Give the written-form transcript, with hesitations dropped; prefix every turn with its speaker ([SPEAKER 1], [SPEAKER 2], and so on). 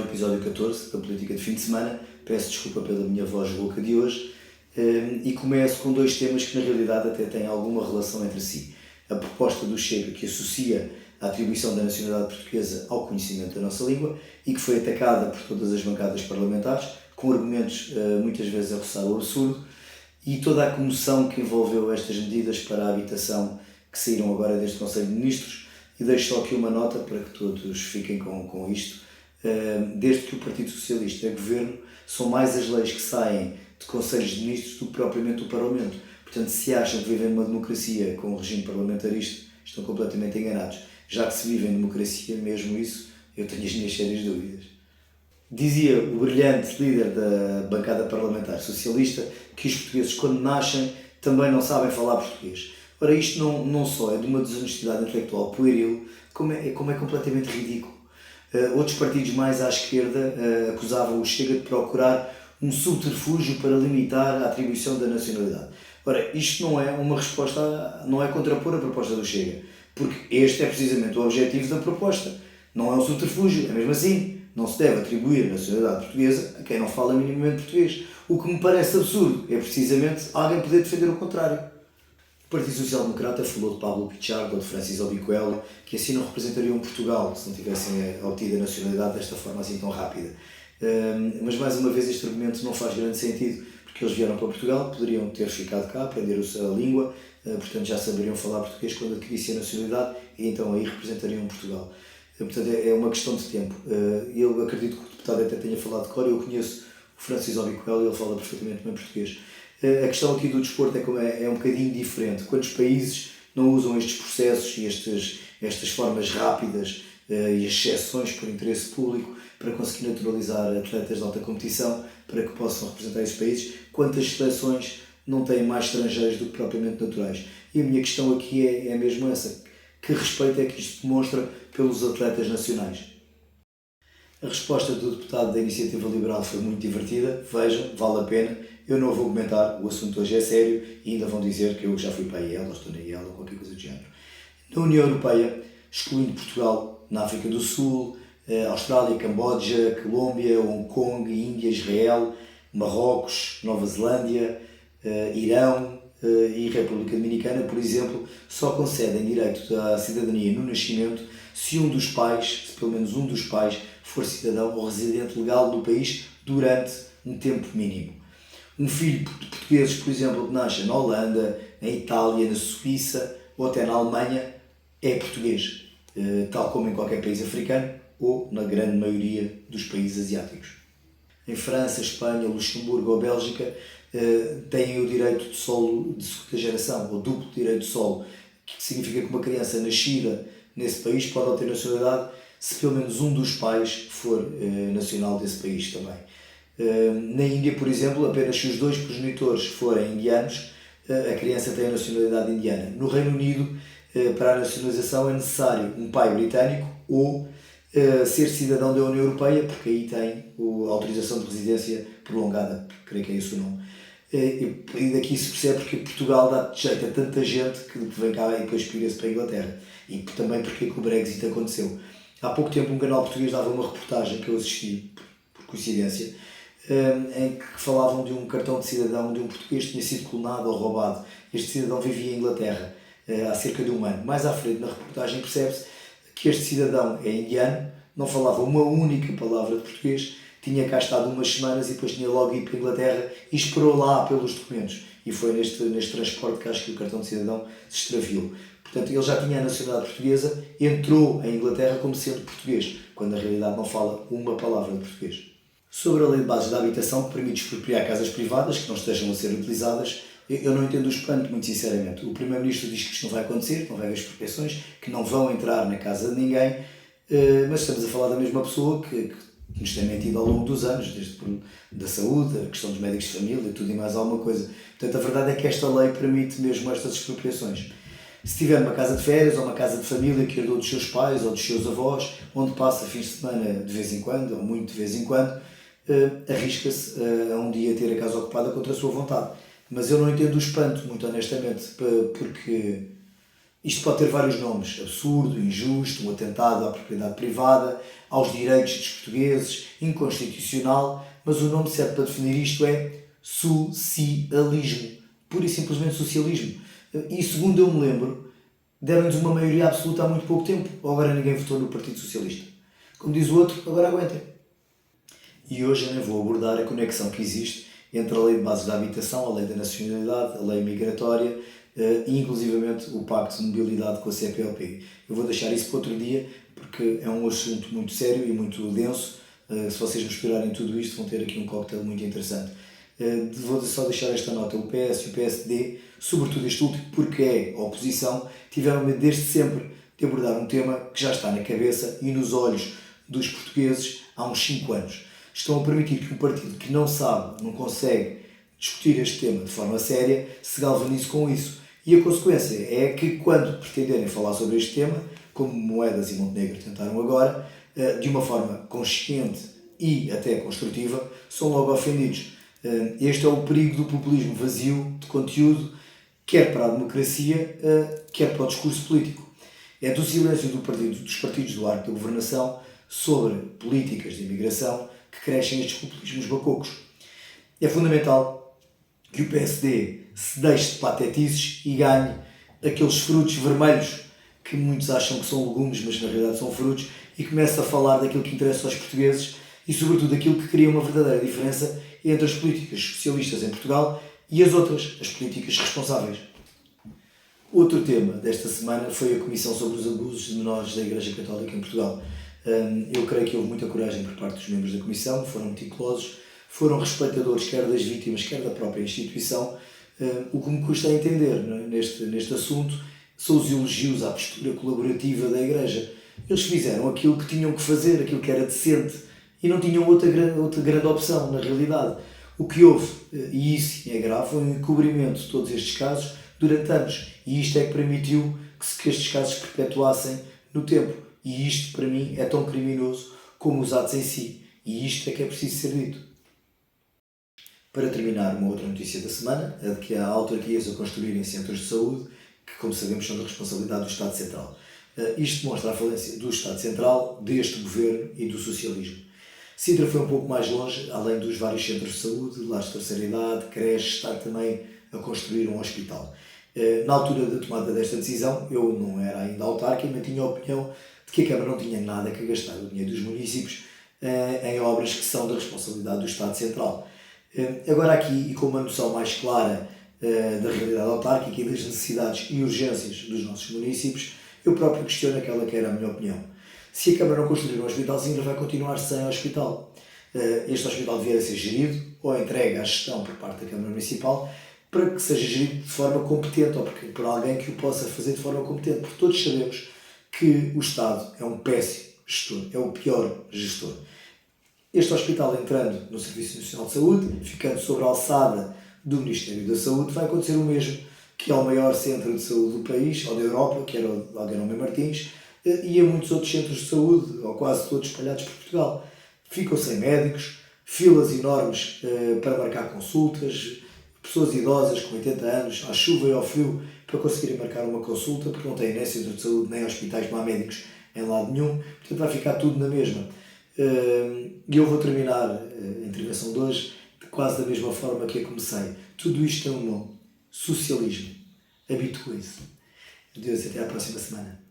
[SPEAKER 1] episódio 14 da Política de Fim de Semana. Peço desculpa pela minha voz rouca de hoje e começo com dois temas que na realidade até têm alguma relação entre si. A proposta do Chega, que associa a atribuição da nacionalidade portuguesa ao conhecimento da nossa língua e que foi atacada por todas as bancadas parlamentares, com argumentos muitas vezes a roçar o absurdo, e toda a comoção que envolveu estas medidas para a habitação que saíram agora deste Conselho de Ministros. E deixo só aqui uma nota para que todos fiquem com isto. Desde que o Partido Socialista é governo, são mais as leis que saem de Conselhos de Ministros do que propriamente do Parlamento. Portanto, se acham que vivem numa democracia com um regime parlamentarista, estão completamente enganados. Já que se vive em democracia, mesmo isso, eu tenho as minhas sérias dúvidas. Dizia o brilhante líder da bancada parlamentar socialista que os portugueses, quando nascem, também não sabem falar português. Ora, isto não só é de uma desonestidade intelectual pueril, como é completamente ridículo. Outros partidos mais à esquerda acusavam o Chega de procurar um subterfúgio para limitar a atribuição da nacionalidade. Ora, isto não é uma resposta, não é contrapor a proposta do Chega, porque este é precisamente o objetivo da proposta. Não é um subterfúgio, é mesmo assim. Não se deve atribuir a nacionalidade portuguesa a quem não fala minimamente português. O que me parece absurdo é precisamente alguém poder defender o contrário. O Partido Social Democrata falou de Pablo Pichardo ou de Francis Obiquela, que assim não representariam Portugal se não tivessem obtido a nacionalidade desta forma assim tão rápida. Mas mais uma vez este argumento não faz grande sentido, porque eles vieram para Portugal, poderiam ter ficado cá, aprender a língua, portanto já saberiam falar português quando adquirissem a nacionalidade e então aí representariam Portugal. Portanto é uma questão de tempo. Eu acredito que o deputado até tenha falado de cor, eu conheço o Francis Obiquela e ele fala perfeitamente bem português. A questão aqui do desporto é um bocadinho diferente. Quantos países não usam estes processos e estas formas rápidas e as exceções por interesse público para conseguir naturalizar atletas de alta competição para que possam representar esses países? Quantas seleções não têm mais estrangeiros do que propriamente naturais? E a minha questão aqui é mesmo essa. Que respeito é que isto demonstra pelos atletas nacionais? A resposta do deputado da Iniciativa Liberal foi muito divertida. Vejam, vale a pena. Eu não vou comentar, o assunto hoje é sério e ainda vão dizer que eu já fui para a IEL, ou estou na IEL ou qualquer coisa do género. Na União Europeia, excluindo Portugal, na África do Sul, Austrália, Camboja, Colômbia, Hong Kong, Índia, Israel, Marrocos, Nova Zelândia, Irão e República Dominicana, por exemplo, só concedem direito à cidadania no nascimento se um dos pais, se pelo menos um dos pais, for cidadão ou residente legal do país durante um tempo mínimo. Um filho de portugueses, por exemplo, que nasce na Holanda, na Itália, na Suíça ou até na Alemanha, é português, tal como em qualquer país africano ou na grande maioria dos países asiáticos. Em França, Espanha, Luxemburgo ou Bélgica têm o direito de solo de segunda geração, ou duplo direito de solo, que significa que uma criança nascida nesse país pode obter nacionalidade se pelo menos um dos pais for nacional desse país também. Na Índia, por exemplo, apenas se os dois progenitores forem indianos, a criança tem a nacionalidade indiana. No Reino Unido, para a nacionalização é necessário um pai britânico ou ser cidadão da União Europeia, porque aí tem a autorização de residência prolongada, creio que é isso o nome. E daqui se percebe porque Portugal dá jeito a tanta gente que vem cá e depois pira-se para a Inglaterra. E também porque o Brexit aconteceu. Há pouco tempo um canal português dava uma reportagem que eu assisti, por coincidência, em que falavam de um cartão de cidadão de um português que tinha sido clonado ou roubado. Este cidadão vivia em Inglaterra há cerca de um ano. Mais à frente na reportagem percebe-se que este cidadão é indiano, não falava uma única palavra de português, tinha cá estado umas semanas e depois tinha logo ido para a Inglaterra e esperou lá pelos documentos. E foi neste transporte que acho que o cartão de cidadão se extraviou. Portanto, ele já tinha a nacionalidade portuguesa, entrou em Inglaterra como sendo português, quando na realidade não fala uma palavra de português. Sobre a lei de bases da habitação, que permite expropriar casas privadas que não estejam a ser utilizadas, eu não entendo o espanto, muito sinceramente. O Primeiro-Ministro diz que isto não vai acontecer, que não vai haver expropriações, que não vão entrar na casa de ninguém, mas estamos a falar da mesma pessoa que nos tem mentido ao longo dos anos, desde da saúde, a questão dos médicos de família, tudo e mais alguma coisa. Portanto, a verdade é que esta lei permite mesmo estas expropriações. Se tiver uma casa de férias ou uma casa de família que herdou dos seus pais ou dos seus avós, onde passa fins de semana de vez em quando, ou muito de vez em quando, arrisca-se a um dia ter a casa ocupada contra a sua vontade. Mas eu não entendo o espanto, muito honestamente, porque Isto pode ter vários nomes: absurdo, injusto, um atentado à propriedade privada, aos direitos dos portugueses, inconstitucional, mas o nome certo para definir isto é socialismo. Pura e simplesmente socialismo. E segundo eu me lembro, deram-nos uma maioria absoluta há muito pouco tempo, ou agora ninguém votou no Partido Socialista. Como diz o outro, agora aguentem. E hoje eu nem vou abordar a conexão que existe entre a Lei de Bases da Habitação, a Lei da Nacionalidade, a Lei Migratória e inclusivamente o Pacto de Mobilidade com a CPLP. Eu vou deixar isso para outro dia porque é um assunto muito sério e muito denso. Se vocês misturarem tudo isto vão ter aqui um cocktail muito interessante. Vou só deixar esta nota: o PS e o PSD, sobretudo este último, porque é a oposição, tiveram medo desde sempre de abordar um tema que já está na cabeça e nos olhos dos portugueses há uns 5 anos. Estão a permitir que um partido que não sabe, não consegue discutir este tema de forma séria, se galvanize com isso. E a consequência é que, quando pretenderem falar sobre este tema, como Moedas e Montenegro tentaram agora, de uma forma consciente e até construtiva, são logo ofendidos. Este é o perigo do populismo vazio de conteúdo, quer para a democracia, quer para o discurso político. É do silêncio dos partidos do arco da governação sobre políticas de imigração que crescem estes populismos bacocos. É fundamental que o PSD se deixe de patetizes e ganhe aqueles frutos vermelhos que muitos acham que são legumes, mas na realidade são frutos, e comece a falar daquilo que interessa aos portugueses e sobretudo daquilo que cria uma verdadeira diferença entre as políticas socialistas em Portugal e as outras, as políticas responsáveis. Outro tema desta semana foi a Comissão sobre os Abusos de Menores da Igreja Católica em Portugal. Eu creio que houve muita coragem por parte dos membros da Comissão, foram meticulosos, foram respeitadores quer das vítimas, quer da própria instituição. O que me custa a entender neste assunto são os elogios à postura colaborativa da Igreja. Eles fizeram aquilo que tinham que fazer, aquilo que era decente, e não tinham outra grande opção, na realidade. O que houve, e isso é grave, foi um encobrimento de todos estes casos durante anos. E isto é que permitiu que estes casos se perpetuassem no tempo. E isto, para mim, é tão criminoso como os atos em si. E isto é que é preciso ser dito. Para terminar, uma outra notícia da semana, a de que há autarquias a construírem centros de saúde, que, como sabemos, são da responsabilidade do Estado Central. Isto demonstra a falência do Estado Central, deste governo e do socialismo. Sintra foi um pouco mais longe, além dos vários centros de saúde, lares de terceira idade, creches, está também a construir um hospital. Na altura da tomada desta decisão, eu não era ainda autárquico, mas tinha a opinião de que a Câmara não tinha nada que gastar o dinheiro dos municípios em obras que são da responsabilidade do Estado Central. Agora aqui, e com uma noção mais clara da realidade autárquica e das necessidades e urgências dos nossos municípios, eu próprio questiono aquela que era a minha opinião. Se a Câmara não construir um hospital, Sintra vai continuar sem hospital. Este hospital vier a ser gerido ou entregue à gestão por parte da Câmara Municipal para que seja gerido de forma competente ou por alguém que o possa fazer de forma competente. Porque todos sabemos que o Estado é um péssimo gestor, é o pior gestor. Este hospital entrando no Serviço Nacional de Saúde, ficando sobre a alçada do Ministério da Saúde, vai acontecer o mesmo que é o maior centro de saúde do país, ou da Europa, que era o Algarve Martins, e a muitos outros centros de saúde, ou quase todos espalhados por Portugal. Ficam sem médicos, filas enormes para marcar consultas, pessoas idosas com 80 anos, à chuva e ao frio, para conseguirem marcar uma consulta, porque não têm nem centro de saúde, nem hospitais, não há médicos em lado nenhum, portanto vai ficar tudo na mesma. E eu vou terminar a intervenção de hoje quase da mesma forma que a comecei. Tudo isto tem um nome: socialismo. Habituem-se. Adeus e até à próxima semana.